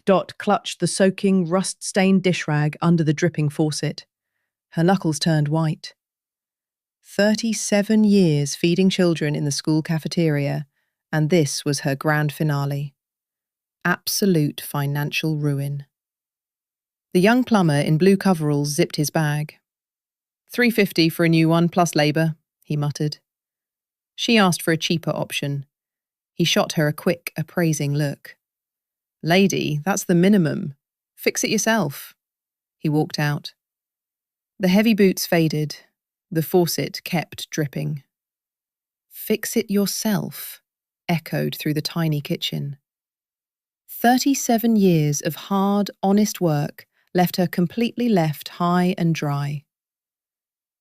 Dot clutched the soaking, rust-stained dish rag under the dripping faucet. Her knuckles turned white. 37 years feeding children in the school cafeteria, and this was her grand finale. Absolute financial ruin. The young plumber in blue coveralls zipped his bag. $3.50 for a new one, plus labour, he muttered. She asked for a cheaper option. He shot her a quick, appraising look. Lady, that's the minimum. Fix it yourself. He walked out. The heavy boots faded. The faucet kept dripping. Fix it yourself, echoed through the tiny kitchen. 37 years of hard, honest work left her completely left high and dry.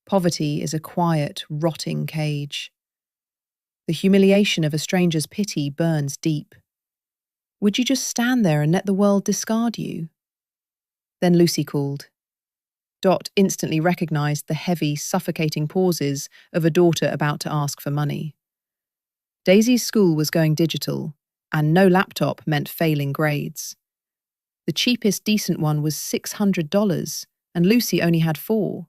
Poverty is a quiet, rotting cage. The humiliation of a stranger's pity burns deep. Would you just stand there and let the world discard you? Then Lucy called. Dot instantly recognized the heavy, suffocating pauses of a daughter about to ask for money. Daisy's school was going digital, and no laptop meant failing grades. The cheapest decent one was $600, and Lucy only had 4.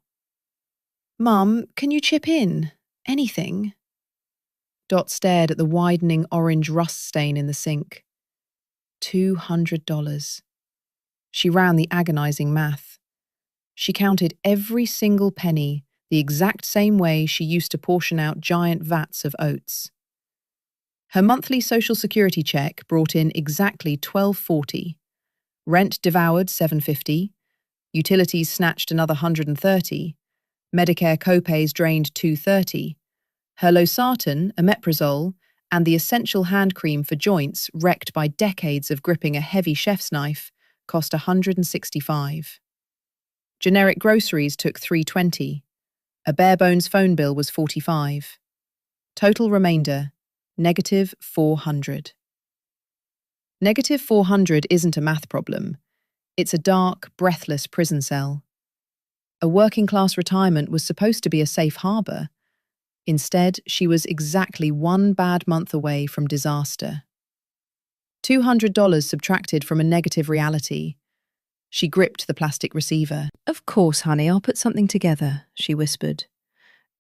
Mum, can you chip in? Anything? Dot stared at the widening orange rust stain in the sink. $200. She ran the agonizing math. She counted every single penny the exact same way she used to portion out giant vats of oats. Her monthly Social Security check brought in exactly $12.40. Rent devoured $7.50. Utilities snatched another $130. Medicare copays drained $2.30. Her losartan, omeprazole, and the essential hand cream for joints wrecked by decades of gripping a heavy chef's knife cost $165. Generic groceries took $3.20. A bare-bones phone bill was $45. Total remainder, negative $400. Negative $400 isn't a math problem. It's a dark, breathless prison cell. A working-class retirement was supposed to be a safe harbour. Instead, she was exactly 1 bad month away from disaster. $200 subtracted from a negative reality. She gripped the plastic receiver. Of course, honey, I'll put something together, she whispered.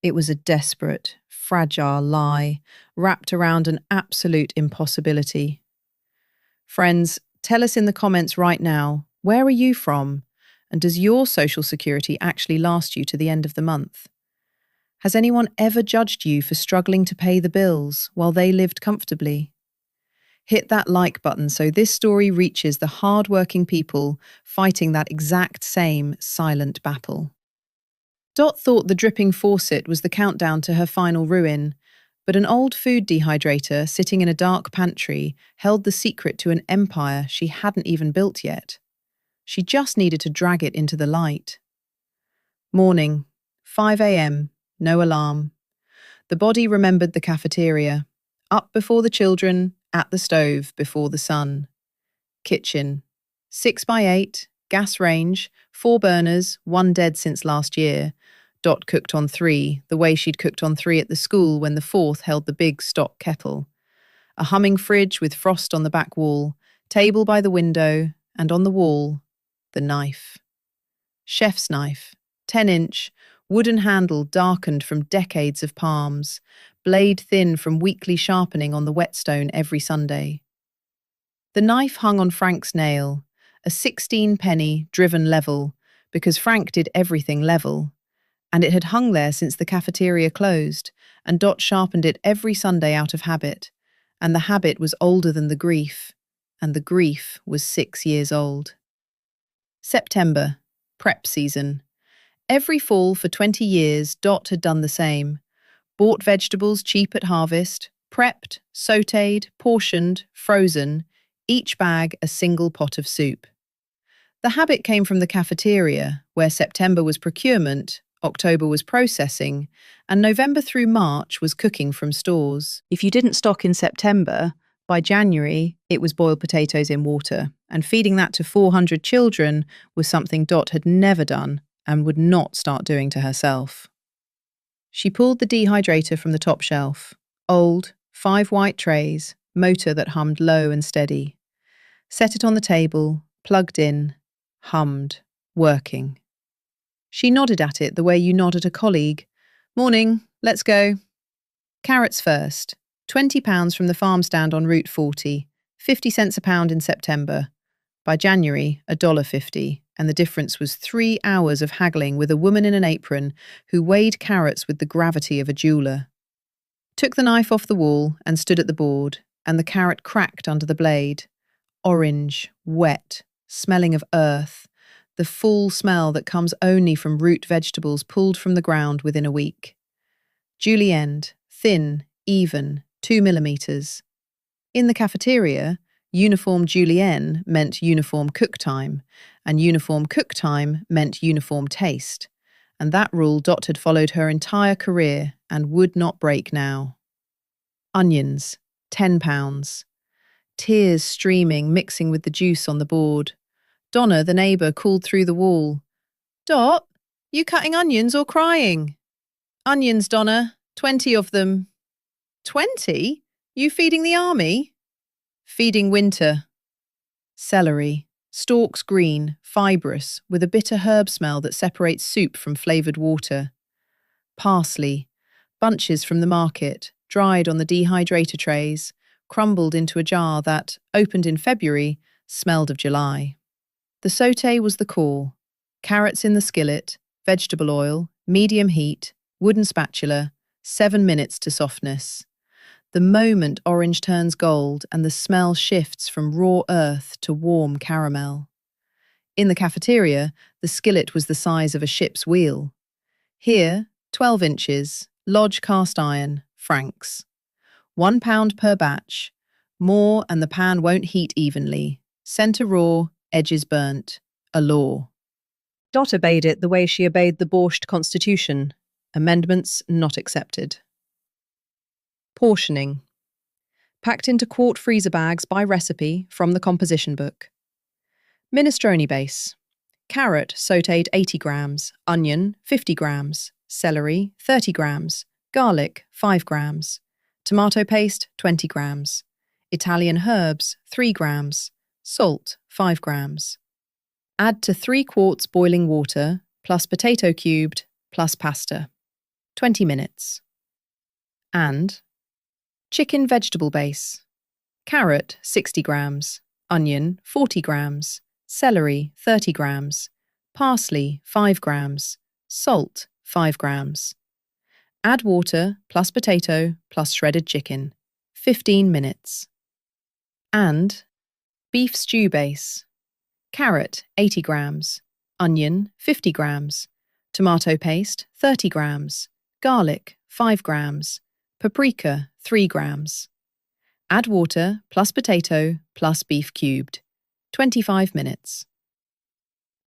It was a desperate, fragile lie, wrapped around an absolute impossibility. Friends, tell us in the comments right now, where are you from? And does your Social Security actually last you to the end of the month? Has anyone ever judged you for struggling to pay the bills while they lived comfortably? Hit that like button so this story reaches the hard-working people fighting that exact same silent battle. Dot thought the dripping faucet was the countdown to her final ruin, but an old food dehydrator sitting in a dark pantry held the secret to an empire she hadn't even built yet. She just needed to drag it into the light. Morning, 5 a.m., no alarm. The body remembered the cafeteria. Up before the children, at the stove before the sun. Kitchen. 6x8, gas range, 4 burners, 1 dead since last year. Dot cooked on 3, the way she'd cooked on 3 at the school when the 4th held the big stock kettle. A humming fridge with frost on the back wall, table by the window, and on the wall, the knife. Chef's knife, 10-inch, wooden handle darkened from decades of palms, blade thin from weekly sharpening on the whetstone every Sunday. The knife hung on Frank's nail, a 16-penny driven level, because Frank did everything level, and it had hung there since the cafeteria closed, and Dot sharpened it every Sunday out of habit, and the habit was older than the grief, and the grief was 6 years old. September, prep season. Every fall for 20 years, Dot had done the same. Bought vegetables cheap at harvest, prepped, sautéed, portioned, frozen, each bag a single pot of soup. The habit came from the cafeteria, where September was procurement, October was processing, and November through March was cooking from stores. If you didn't stock in September, by January, it was boiled potatoes in water, and feeding that to 400 children was something Dot had never done and would not start doing to herself. She pulled the dehydrator from the top shelf. Old, 5 white trays, motor that hummed low and steady. Set it on the table, plugged in, hummed, working. She nodded at it the way you nod at a colleague. Morning, let's go. Carrots first. £20 from the farm stand on Route 40, 50 cents a pound in September. By January, $1.50, and the difference was 3 hours of haggling with a woman in an apron who weighed carrots with the gravity of a jeweller. Took the knife off the wall and stood at the board, and the carrot cracked under the blade. Orange, wet, smelling of earth, the full smell that comes only from root vegetables pulled from the ground within a week. Julienne, thin, even, 2 millimeters. In the cafeteria, uniform Julienne meant uniform cook time, and uniform cook time meant uniform taste, and that rule Dot had followed her entire career and would not break now. Onions, £10. Tears streaming, mixing with the juice on the board. Donna, the neighbour, called through the wall. Dot, you cutting onions or crying? Onions, Donna, 20 of them. 20? You feeding the army? Feeding winter. Celery, stalks green, fibrous, with a bitter herb smell that separates soup from flavoured water. Parsley, bunches from the market, dried on the dehydrator trays, crumbled into a jar that, opened in February, smelled of July. The sauté was the core. Carrots in the skillet, vegetable oil, medium heat, wooden spatula, 7 minutes to softness. The moment orange turns gold and the smell shifts from raw earth to warm caramel. In the cafeteria, the skillet was the size of a ship's wheel. Here, 12 inches, Lodge cast iron, francs. £1 per batch. More and the pan won't heat evenly. Centre raw, edges burnt. A law. Dot obeyed it the way she obeyed the Borscht Constitution. Amendments not accepted. Portioning. Packed into quart freezer bags by recipe from the composition book. Minestrone base. Carrot sautéed 80 grams, onion 50 grams, celery 30 grams, garlic 5 grams, tomato paste 20 grams, Italian herbs 3 grams, salt 5 grams. Add to 3 quarts boiling water, plus potato cubed, plus pasta. 20 minutes. And chicken vegetable base. Carrot 60 grams, onion 40 grams, celery 30 grams, parsley 5 grams, salt 5 grams. Add water plus potato plus shredded chicken. 15 minutes. And beef stew base. Carrot 80 grams, onion 50 grams, tomato paste 30 grams, garlic 5 grams, paprika 3 grams. Add water plus potato plus beef cubed. 25 minutes.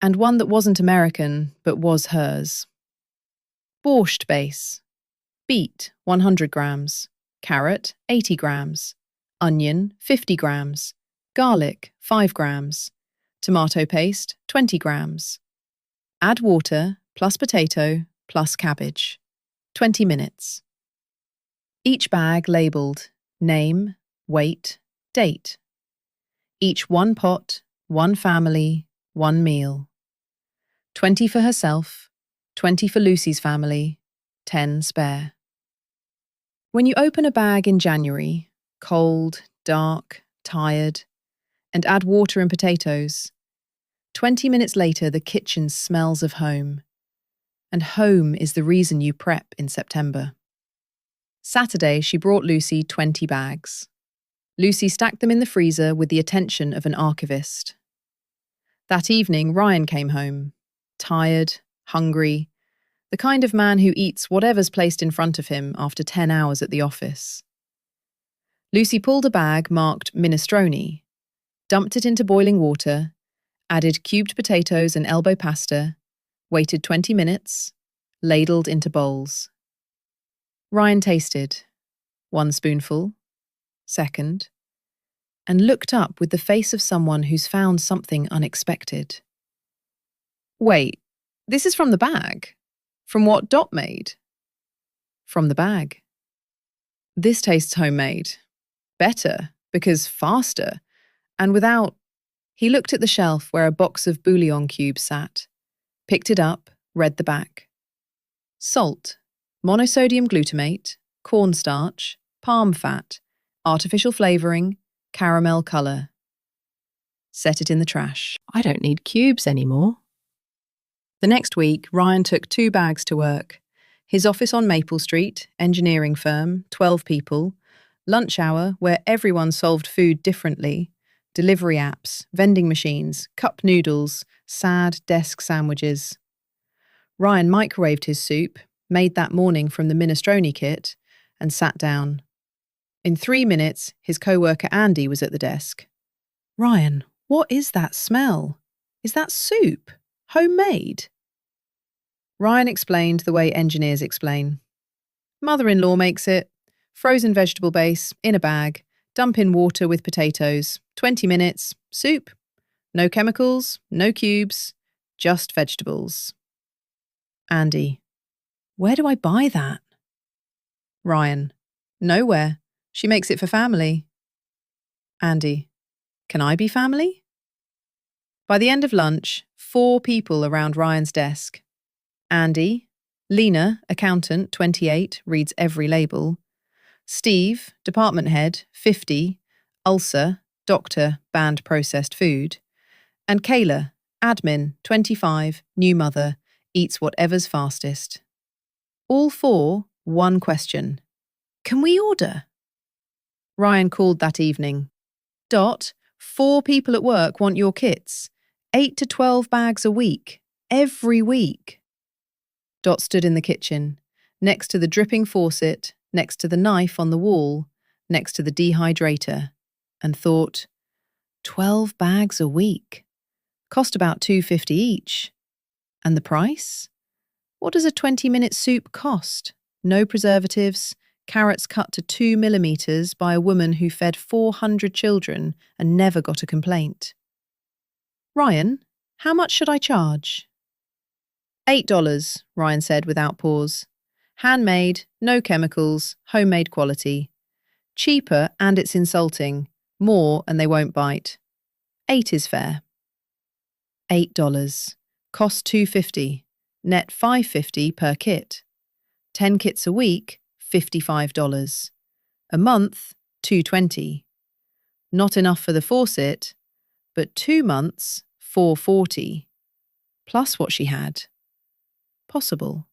And one that wasn't American but was hers. Borscht base. Beet 100 grams, carrot 80 grams, onion 50 grams, garlic 5 grams, tomato paste 20 grams. Add water plus potato plus cabbage. 20 minutes. Each bag labelled name, weight, date. Each 1 pot, 1 family, 1 meal. 20 for herself, 20 for Lucy's family, 10 spare. When you open a bag in January, cold, dark, tired, and add water and potatoes, 20 minutes later the kitchen smells of home. And home is the reason you prep in September. Saturday, she brought Lucy 20 bags. Lucy stacked them in the freezer with the attention of an archivist. That evening, Ryan came home, tired, hungry, the kind of man who eats whatever's placed in front of him after 10 hours at the office. Lucy pulled a bag marked minestrone, dumped it into boiling water, added cubed potatoes and elbow pasta, waited 20 minutes, ladled into bowls. Ryan tasted, 1 spoonful, second, and looked up with the face of someone who's found something unexpected. Wait, this is from the bag? From what Dot made? From the bag. This tastes homemade. Better, because faster, and without He looked at the shelf where a box of bouillon cubes sat, picked it up, read the back. Salt, monosodium glutamate, cornstarch, palm fat, artificial flavouring, caramel colour. Set it in the trash. I don't need cubes anymore. The next week, Ryan took 2 bags to work. His office on Maple Street, engineering firm, 12 people, lunch hour where everyone solved food differently, delivery apps, vending machines, cup noodles, sad desk sandwiches. Ryan microwaved his soup, made that morning from the minestrone kit, and sat down. In 3 minutes, his co-worker Andy was at the desk. "Ryan, what is that smell? Is that soup? Homemade?" Ryan explained the way engineers explain. "Mother-in-law makes it. Frozen vegetable base, in a bag, dump in water with potatoes, 20 minutes, soup. No chemicals, no cubes, just vegetables." Andy: "Where do I buy that?" Ryan: "Nowhere. She makes it for family." Andy: "Can I be family?" By the end of lunch, 4 people around Ryan's desk. Andy, Lena, accountant, 28, reads every label. Steve, department head, 50, ulcer, doctor, banned processed food. And Kayla, admin, 25, new mother, eats whatever's fastest. All 4, one question. "Can we order?" Ryan called that evening. "Dot, 4 people at work want your kits. 8 to 12 bags a week. Every week." Dot stood in the kitchen, next to the dripping faucet, next to the knife on the wall, next to the dehydrator, and thought, 12 bags a week. Cost about $2.50 each. And the price? What does a 20-minute soup cost? No preservatives, carrots cut to 2 millimeters by a woman who fed 400 children and never got a complaint. "Ryan, how much should I charge?" $8, Ryan said without pause. "Handmade, no chemicals, homemade quality. Cheaper and it's insulting. More and they won't bite. 8 is fair." $8. Cost $2.50. Net $5.50 per kit. 10 kits a week, $55. A month, $220. Not enough for the faucet, but 2 months, $440. Plus what she had. Possible.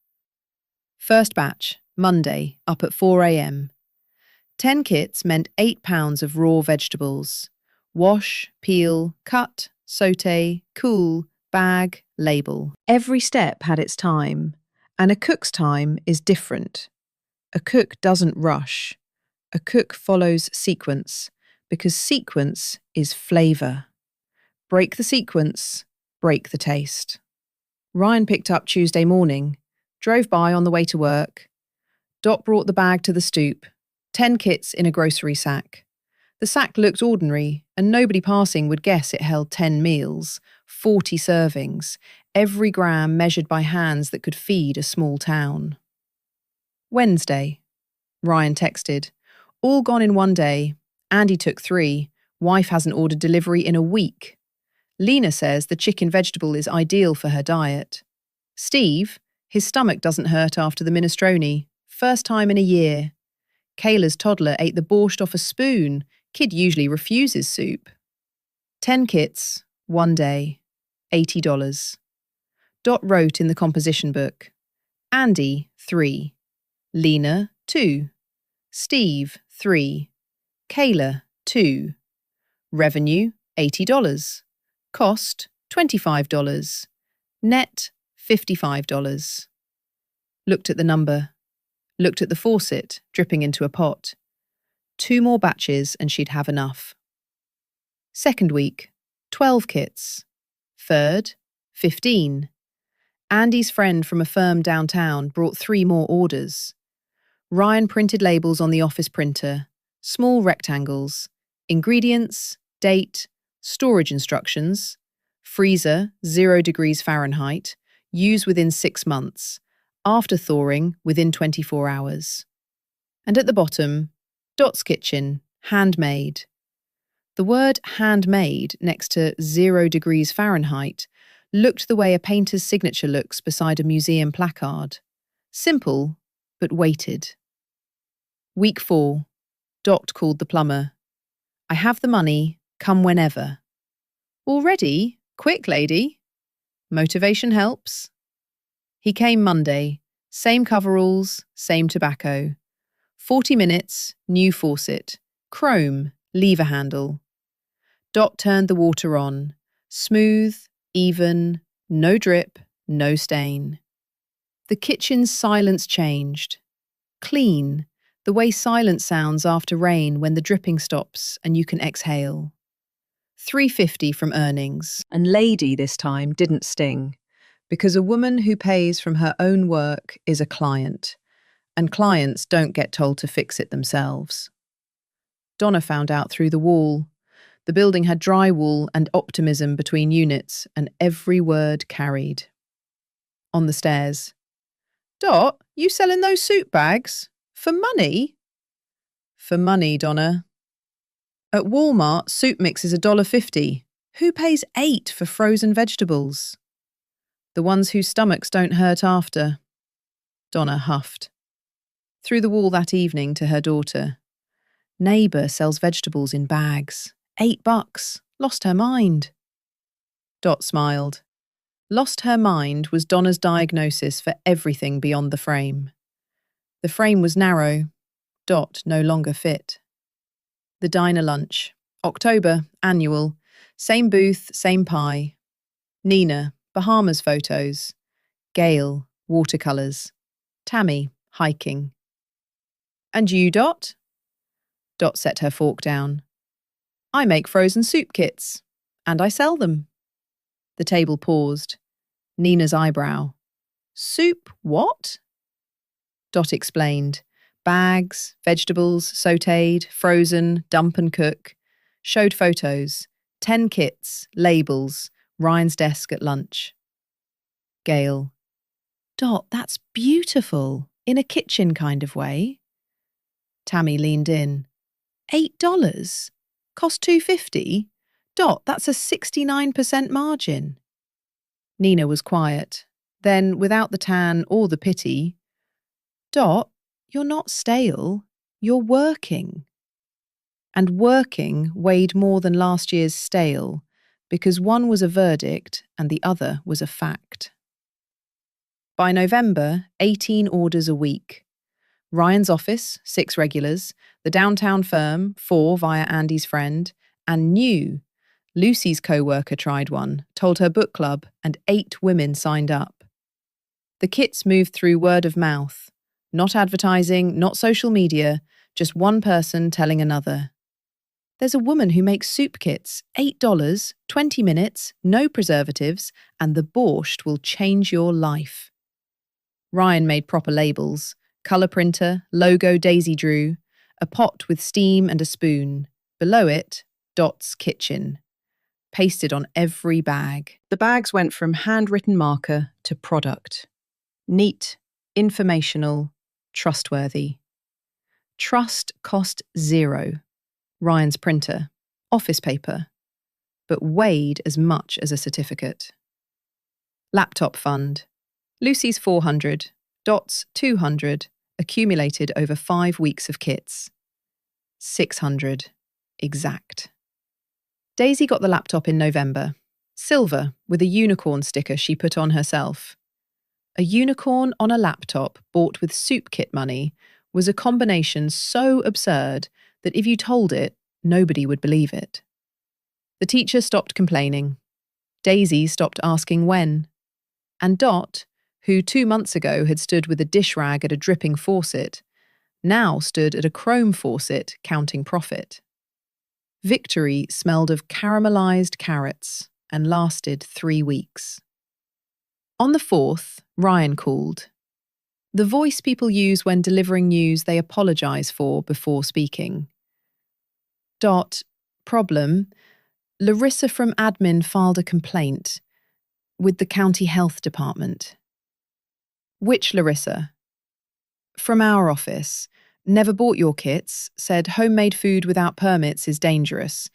First batch, Monday, up at 4 a.m. 10 kits meant 8 pounds of raw vegetables. Wash, peel, cut, sauté, cool, bag, label. Every step had its time, and a cook's time is different. A cook doesn't rush. A cook follows sequence, because sequence is flavour. Break the sequence, break the taste. Ryan picked up Tuesday morning, drove by on the way to work. Dot brought the bag to the stoop, 10 kits in a grocery sack. The sack looked ordinary, and nobody passing would guess it held 10 meals, 40 servings, every gram measured by hands that could feed a small town. Wednesday. Ryan texted. "All gone in one day. Andy took 3. Wife hasn't ordered delivery in a week. Lena says the chicken vegetable is ideal for her diet. Steve, his stomach doesn't hurt after the minestrone. First time in a year. Kayla's toddler ate the borscht off a spoon. Kid usually refuses soup. 10 kits, 1 day, $80. Dot wrote in the composition book. Andy, 3. Lena, 2. Steve, 3. Kayla, 2. Revenue, $80. Cost, $25. Net, $55. Looked at the number. Looked at the faucet, dripping into a pot. 2 more batches and she'd have enough. Second week, 12 kits. Third, 15. Andy's friend from a firm downtown brought 3 more orders. Ryan printed labels on the office printer, small rectangles, ingredients, date, storage instructions, freezer 0 degrees Fahrenheit, use within 6 months, after thawing within 24 hours. And at the bottom, Dot's Kitchen, handmade. The word handmade next to 0 degrees Fahrenheit looked the way a painter's signature looks beside a museum placard. Simple, but weighted. Week 4. Dot called the plumber. I have the money, come whenever. Already? Quick, lady. Motivation helps. He came Monday. Same coveralls, same tobacco. 40 minutes, new faucet. Chrome, lever handle. Dot turned the water on. Smooth, even, no drip, no stain. The kitchen's silence changed. Clean, the way silence sounds after rain when the dripping stops and you can exhale. $3.50 from earnings. And lady this time didn't sting, because a woman who pays from her own work is a client, and clients don't get told to fix it themselves. Donna found out through the wall. The building had drywall and optimism between units, and every word carried. On the stairs. Dot, you selling those soup bags? For money? For money, Donna. At Walmart, soup mix is $1.50. Who pays $8 for frozen vegetables? The ones whose stomachs don't hurt after. Donna huffed. Through the wall that evening to her daughter. Neighbour sells vegetables in bags. $8. Lost her mind. Dot smiled. Lost her mind was Donna's diagnosis for everything beyond the frame. The frame was narrow. Dot no longer fit. The diner lunch. October, annual. Same booth, same pie. Nina, Bahamas photos. Gail, watercolours. Tammy, hiking. And you, Dot? Dot set her fork down. I make frozen soup kits, and I sell them. The table paused. Nina's eyebrow. Soup what? Dot explained. Bags, vegetables, sautéed, frozen, dump and cook. Showed photos. 10 kits, labels, Ryan's desk at lunch. Gail. Dot, that's beautiful. In a kitchen kind of way. Tammy leaned in. $8? Cost $2.50? Dot, that's a 69% margin. Nina was quiet. Then, without the tan or the pity, Dot, you're not stale. You're working. And working weighed more than last year's stale, because one was a verdict and the other was a fact. By November, 18 orders a week. Ryan's office, 6 regulars, the downtown firm, 4 via Andy's friend, and new. Lucy's co-worker tried one, told her book club, and 8 women signed up. The kits moved through word of mouth. Not advertising, not social media, just one person telling another. There's a woman who makes soup kits, $8, 20 minutes, no preservatives, and the borscht will change your life. Ryan made proper labels, colour printer, logo Daisy drew, a pot with steam and a spoon. Below it, Dot's kitchen. Pasted on every bag. The bags went from handwritten marker to product. Neat, informational, trustworthy. Trust cost $0. Ryan's printer, office paper, but weighed as much as a certificate. Laptop fund. Lucy's 400, Dot's 200, accumulated over 5 weeks of kits. 600, exact. Daisy got the laptop in November. Silver, with a unicorn sticker she put on herself. A unicorn on a laptop bought with soup kit money was a combination so absurd that if you told it, nobody would believe it. The teacher stopped complaining. Daisy stopped asking when. And Dot, who 2 months ago had stood with a dish rag at a dripping faucet, now stood at a chrome faucet counting profit. Victory smelled of caramelized carrots and lasted 3 weeks. On the 4th, Ryan called. The voice people use when delivering news they apologise for before speaking. Dot, problem. Larissa from admin filed a complaint with the county health department. Which Larissa? From our office. Never bought your kits, said homemade food without permits is dangerous.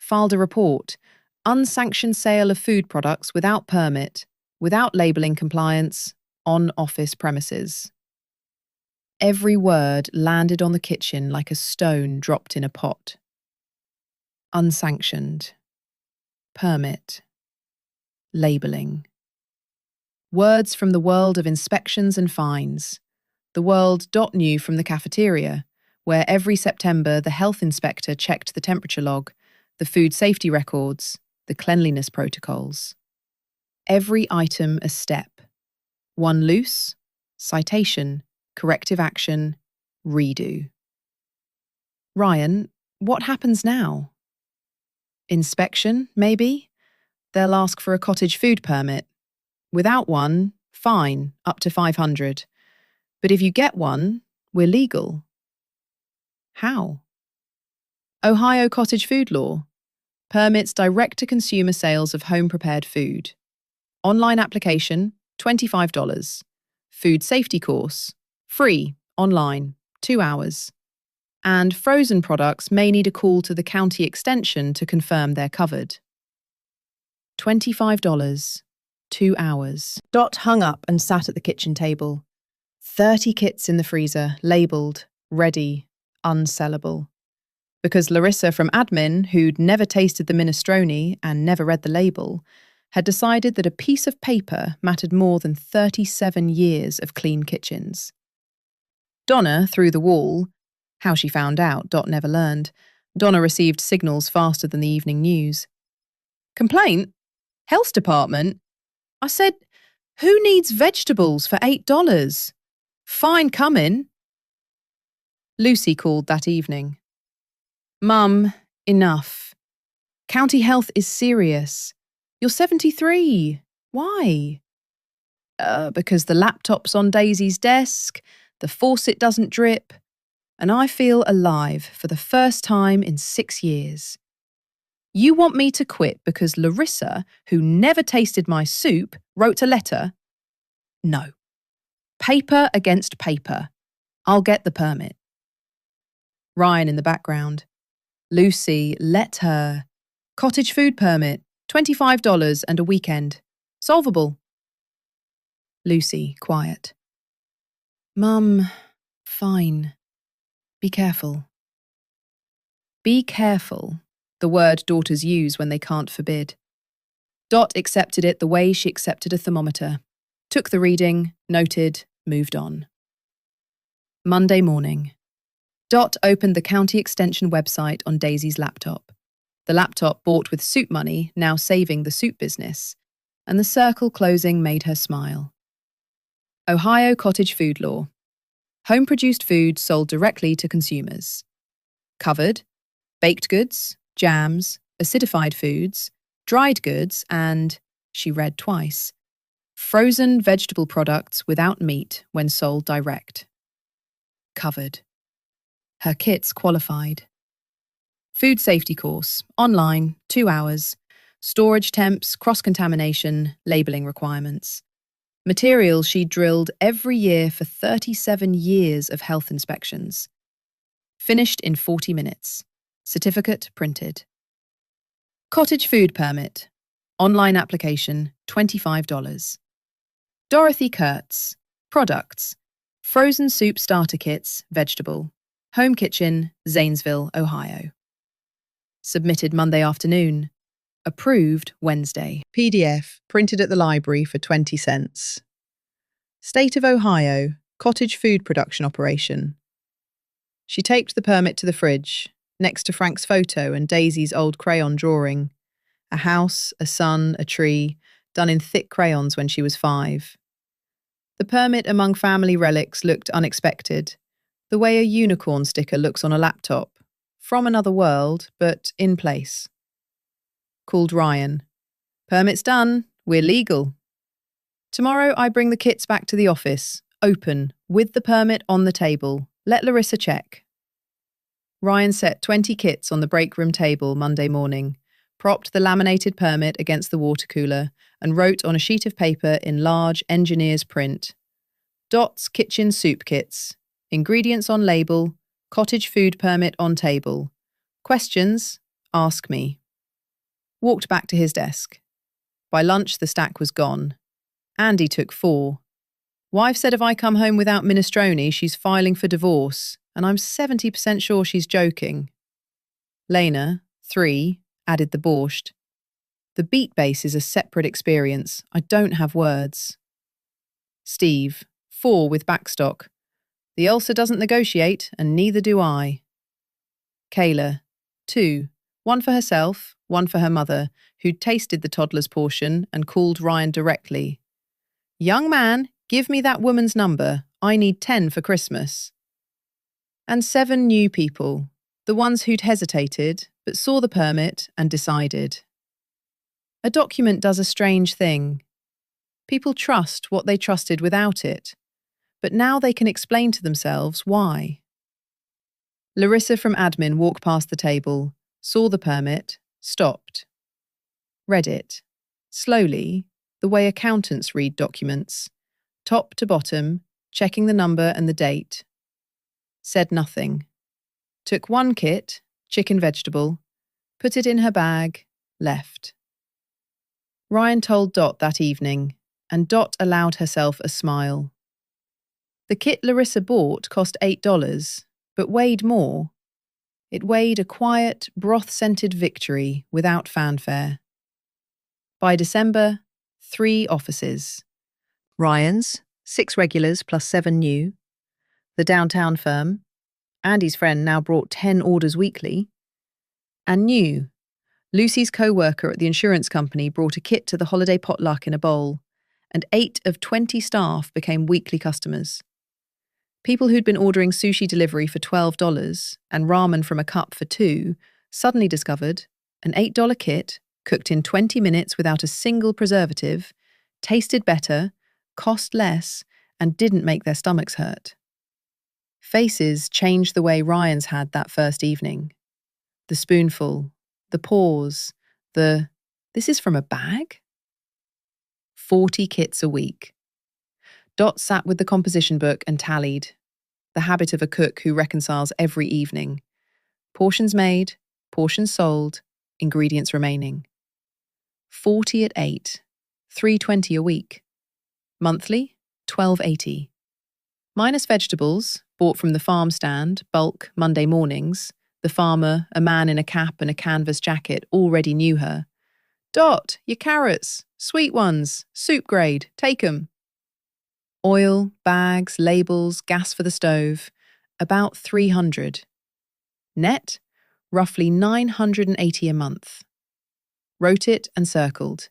filed a report. Unsanctioned sale of food products without permit, without labelling compliance, on office premises. Every word landed on the kitchen like a stone dropped in a pot. Unsanctioned. Permit. Labelling. Words from the world of inspections and fines. The world Dot knew from the cafeteria, where every September the health inspector checked the temperature log, the food safety records, the cleanliness protocols. Every item a step. One loose, citation, corrective action, redo. Ryan, what happens now? Inspection, maybe? They'll ask for a cottage food permit. Without one, fine, up to 500. But if you get one, we're legal. How? Ohio cottage food law permits direct-to-consumer sales of home-prepared food. Online application, $25. Food safety course, free, online, 2 hours. And frozen products may need a call to the county extension to confirm they're covered. $25, 2 hours. Dot hung up and sat at the kitchen table. 30 kits in the freezer, labelled, ready, unsellable. Because Larissa from admin, who'd never tasted the minestrone and never read the label, had decided that a piece of paper mattered more than 37 years of clean kitchens. Donna, through the wall, how she found out, Dot never learned. Donna received signals faster than the evening news. Complaint? Health department? I said, who needs vegetables for $8? Fine coming. Lucy called that evening. Mum, enough. County health is serious. You're 73. Why? Because the laptop's on Daisy's desk, the faucet doesn't drip, and I feel alive for the first time in 6 years. You want me to quit because Larissa, who never tasted my soup, wrote a letter? No. Paper against paper. I'll get the permit. Ryan in the background. Lucy, let her. Cottage food permit, $25 and a weekend. Solvable. Lucy, quiet. Mum, fine. Be careful. Be careful, the word daughters use when they can't forbid. Dot accepted it the way she accepted a thermometer. Took the reading, noted, moved on. Monday morning. Dot opened the county extension website on Daisy's laptop. The laptop bought with soup money, now saving the soup business, and the circle closing made her smile. Ohio cottage food law. Home-produced food sold directly to consumers. Covered, baked goods, jams, acidified foods, dried goods, and, she read twice, frozen vegetable products without meat when sold direct. Covered. Her kits qualified. Food safety course, online, 2 hours. Storage temps, cross-contamination, labelling requirements. Materials she drilled every year for 37 years of health inspections. Finished in 40 minutes. Certificate printed. Cottage food permit. Online application, $25. Dorothy Kurtz. Products. Frozen soup starter kits, vegetable. Home kitchen, Zanesville, Ohio. Submitted Monday afternoon. Approved Wednesday. PDF, printed at the library for 20 cents. State of Ohio, cottage food production operation. She taped the permit to the fridge, next to Frank's photo and Daisy's old crayon drawing. A house, a sun, a tree, done in thick crayons when she was 5. The permit among family relics looked unexpected, the way a unicorn sticker looks on a laptop, from another world, but in place. Called Ryan. Permit's done. We're legal. Tomorrow I bring the kits back to the office, open, with the permit on the table. Let Larissa check. Ryan set 20 kits on the break room table Monday morning, propped the laminated permit against the water cooler, and wrote on a sheet of paper in large engineer's print. Dot's kitchen soup kits. Ingredients on label. Cottage food permit on table. Questions? Ask me. walked back to his desk. By lunch, the stack was gone. Andy took 4. Wife said if I come home without minestrone, she's filing for divorce, and I'm 70% sure she's joking. Lena, 3, added the borscht. The beet base is a separate experience. I don't have words. Steve, 4 with backstock. The ulcer doesn't negotiate, and neither do I. Kayla, 2, 1 for herself, 1 for her mother, who'd tasted the toddler's portion and called Ryan directly. Young man, give me that woman's number. I need 10 for Christmas. And 7 new people, the ones who'd hesitated, but saw the permit and decided. A document does a strange thing. People trust what they trusted without it, but now they can explain to themselves why. Larissa from admin walked past the table, saw the permit, stopped. Read it, slowly, the way accountants read documents, top to bottom, checking the number and the date. Said nothing. Took 1 kit, chicken vegetable, put it in her bag, left. Ryan told Dot that evening, and Dot allowed herself a smile. The kit Larissa bought cost $8, but weighed more. It weighed a quiet, broth-scented victory without fanfare. By December, 3 offices. Ryan's, 6 regulars plus 7 new. The downtown firm. Andy's friend now brought 10 orders weekly. And new. Lucy's co-worker at the insurance company brought a kit to the holiday potluck in a bowl, and 8 of 20 staff became weekly customers. People who'd been ordering sushi delivery for $12 and ramen from a cup for $2 suddenly discovered an $8 kit, cooked in 20 minutes without a single preservative, tasted better, cost less, and didn't make their stomachs hurt. Faces changed the way Ryan's had that first evening. The spoonful, the pause, this is from a bag? 40 kits a week. Dot sat with the composition book and tallied, the habit of a cook who reconciles every evening. Portions made, portions sold, ingredients remaining. 40 at 8, $3.20 a week. Monthly, $12.80. Minus vegetables, bought from the farm stand, bulk, Monday mornings. The farmer, a man in a cap and a canvas jacket, already knew her. Dot, your carrots, sweet ones, soup grade, take 'em. Oil, bags, labels, gas for the stove, about 300. Net, roughly 980 a month. Wrote it and circled.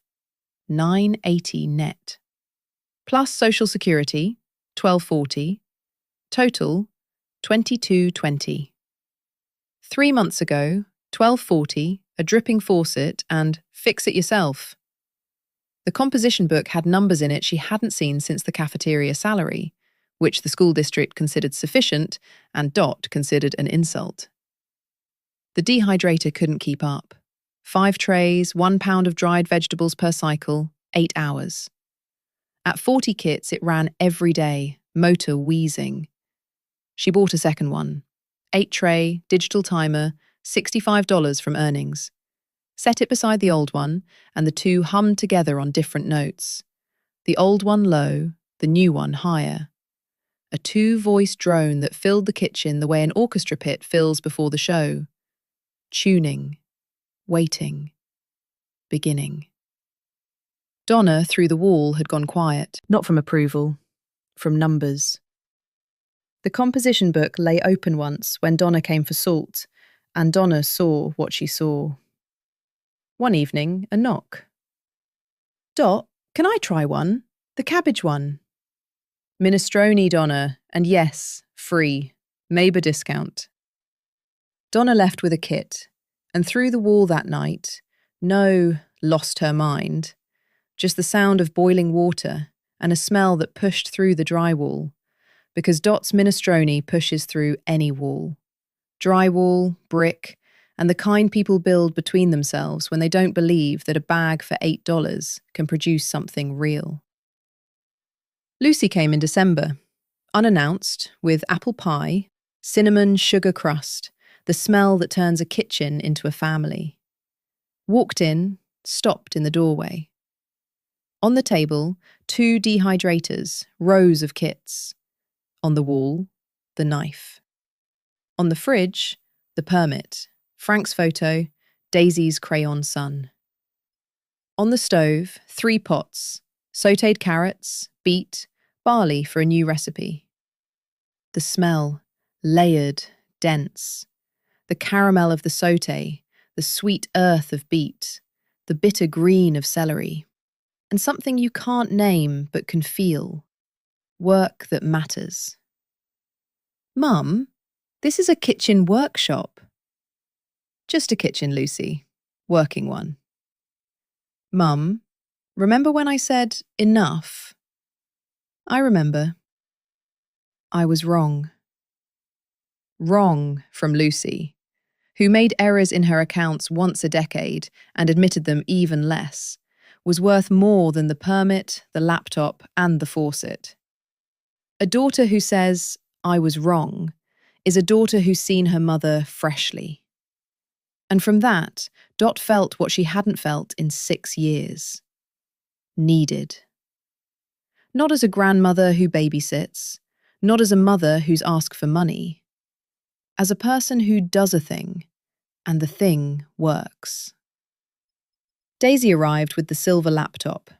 980 net. Plus Social Security, 1240. Total, 2220. 3 months ago, 1240, a dripping faucet, and fix it yourself. The composition book had numbers in it she hadn't seen since the cafeteria salary, which the school district considered sufficient and Dot considered an insult. The dehydrator couldn't keep up. 5 trays, 1 pound of dried vegetables per cycle, 8 hours. At 40 kits, it ran every day, motor wheezing. She bought a second one. 8-tray, digital timer, $65 from earnings. Set it beside the old one, and the two hummed together on different notes. The old one low, the new one higher. A 2-voice drone that filled the kitchen the way an orchestra pit fills before the show. Tuning. Waiting. Beginning. Donna, through the wall, had gone quiet. Not from approval. From numbers. The composition book lay open once when Donna came for salt, and Donna saw what she saw. One evening, a knock. Dot, can I try one? The cabbage one. Minestrone, Donna, and yes, free. Neighbour discount. Donna left with a kit, and through the wall that night, no lost her mind, just the sound of boiling water and a smell that pushed through the drywall, because Dot's minestrone pushes through any wall. Drywall, brick, and the kind people build between themselves when they don't believe that a bag for $8 can produce something real. Lucy came in December, unannounced, with apple pie, cinnamon sugar crust, the smell that turns a kitchen into a family. walked in, stopped in the doorway. On the table, 2 dehydrators, rows of kits. On the wall, the knife. On the fridge, the permit, Frank's photo, Daisy's crayon son. On the stove, 3 pots, sautéed carrots, beet, barley for a new recipe. The smell, layered, dense. The caramel of the sauté, the sweet earth of beet, the bitter green of celery. And something you can't name but can feel. Work that matters. Mum, this is a kitchen workshop. Just a kitchen, Lucy. Working one. Mum, remember when I said enough? I remember. I was wrong. Wrong from Lucy, who made errors in her accounts once a decade and admitted them even less, was worth more than the permit, the laptop, and the faucet. A daughter who says, I was wrong, is a daughter who's seen her mother freshly. And from that, Dot felt what she hadn't felt in 6 years. Needed. Not as a grandmother who babysits, not as a mother who's asked for money. As a person who does a thing, and the thing works. Daisy arrived with the silver laptop.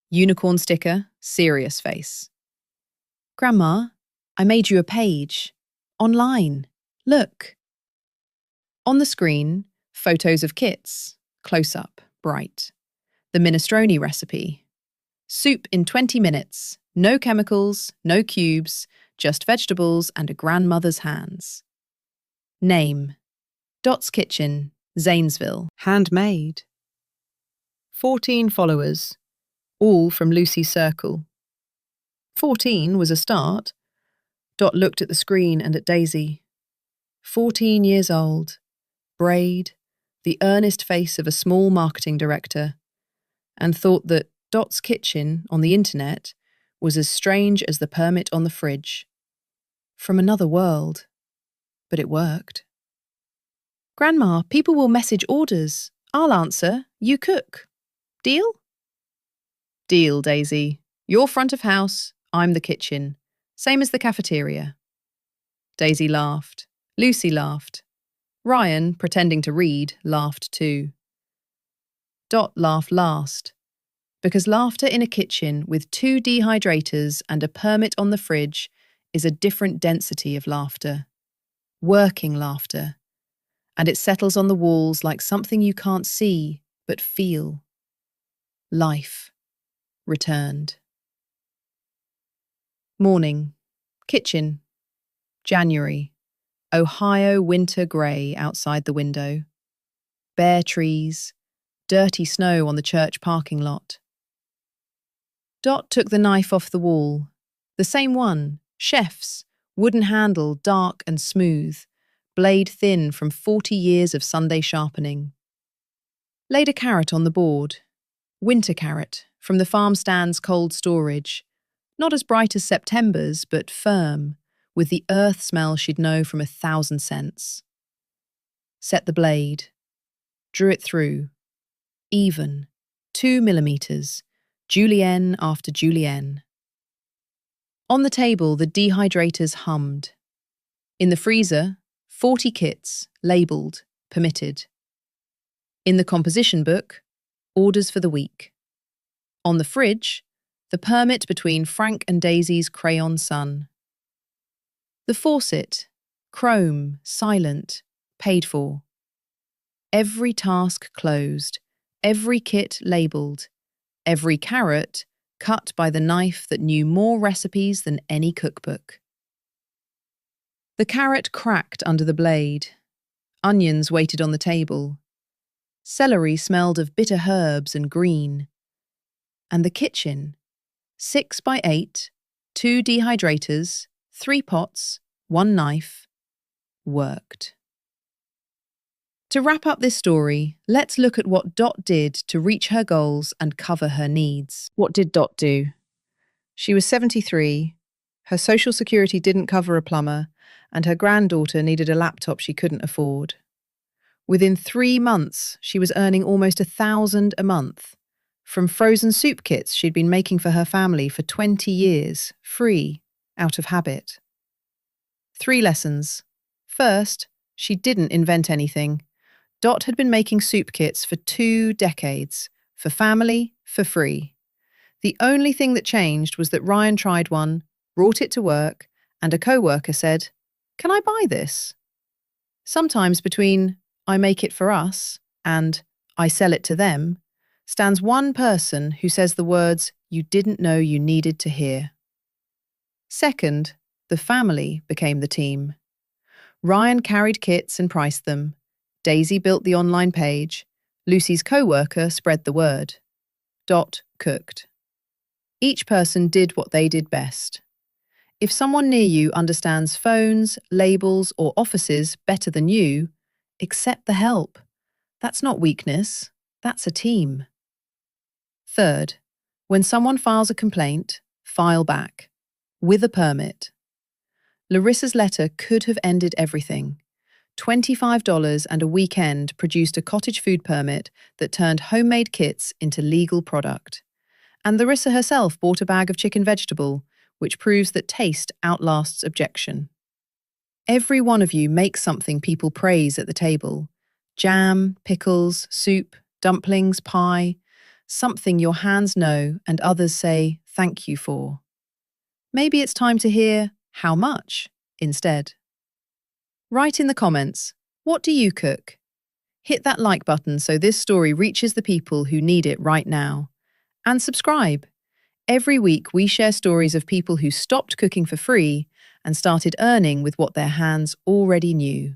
Unicorn sticker, serious face. Grandma, I made you a page. Online. Look. On the screen, photos of kits, close-up, bright. The minestrone recipe. Soup in 20 minutes, no chemicals, no cubes, just vegetables and a grandmother's hands. Name. Dot's Kitchen, Zanesville. Handmade. 14 followers, all from Lucy's circle. 14 was a start. Dot looked at the screen and at Daisy. 14 years old, braid, the earnest face of a small marketing director, and thought that Dot's Kitchen on the internet was as strange as the permit on the fridge. From another world. But it worked. Grandma, people will message orders. I'll answer, you cook. Deal? Deal, Daisy. You're front of house, I'm the kitchen. Same as the cafeteria. Daisy laughed. Lucy laughed. Ryan, pretending to read, laughed too. Dot laughed last, because laughter in a kitchen with 2 dehydrators and a permit on the fridge is a different density of laughter. Working laughter. And it settles on the walls like something you can't see but feel. Life. Returned. Morning. Kitchen. January. Ohio winter grey outside the window. Bare trees. Dirty snow on the church parking lot. Dot took the knife off the wall. The same one. Chef's. Wooden handle, dark and smooth. Blade thin from 40 years of Sunday sharpening. Laid a carrot on the board. Winter carrot, from the farm stand's cold storage. Not as bright as September's, but firm, with the earth smell she'd know from 1,000 cents. Set the blade. Drew it through. Even. 2 millimeters. Julienne after Julienne. On the table, the dehydrators hummed. In the freezer, 40 kits, labelled, permitted. In the composition book, orders for the week. On the fridge, the permit between Frank and Daisy's crayon son. The faucet, chrome, silent, paid for. Every task closed, every kit labelled, every carrot cut by the knife that knew more recipes than any cookbook. The carrot cracked under the blade. Onions waited on the table. Celery smelled of bitter herbs and green. And the kitchen, 6 by 8, 2 dehydrators, 3 pots, 1 knife, worked. To wrap up this story, let's look at what Dot did to reach her goals and cover her needs. What did Dot do? She was 73, her social security didn't cover a plumber, and her granddaughter needed a laptop she couldn't afford. Within 3 months, she was earning almost $1,000 a month. From frozen soup kits she'd been making for her family for 20 years, free, out of habit. 3 lessons. First, she didn't invent anything. Dot had been making soup kits for 2 decades, for family, for free. The only thing that changed was that Ryan tried one, brought it to work, and a co-worker said, "Can I buy this?" Sometimes between "I make it for us" and "I sell it to them" stands one person who says the words you didn't know you needed to hear. Second, the family became the team. Ryan carried kits and priced them. Daisy built the online page. Lucy's co-worker spread the word. Dot cooked. Each person did what they did best. If someone near you understands phones, labels, or offices better than you, accept the help. That's not weakness, that's a team. Third, when someone files a complaint, file back. With a permit. Larissa's letter could have ended everything. $25 and a weekend produced a cottage food permit that turned homemade kits into legal product. And Larissa herself bought a bag of chicken vegetable, which proves that taste outlasts objection. Every one of you makes something people praise at the table. Jam, pickles, soup, dumplings, pie. Something your hands know and others say thank you for. Maybe it's time to hear "how much" instead. Write in the comments, what do you cook? Hit that like button so this story reaches the people who need it right now. And subscribe. Every week we share stories of people who stopped cooking for free and started earning with what their hands already knew.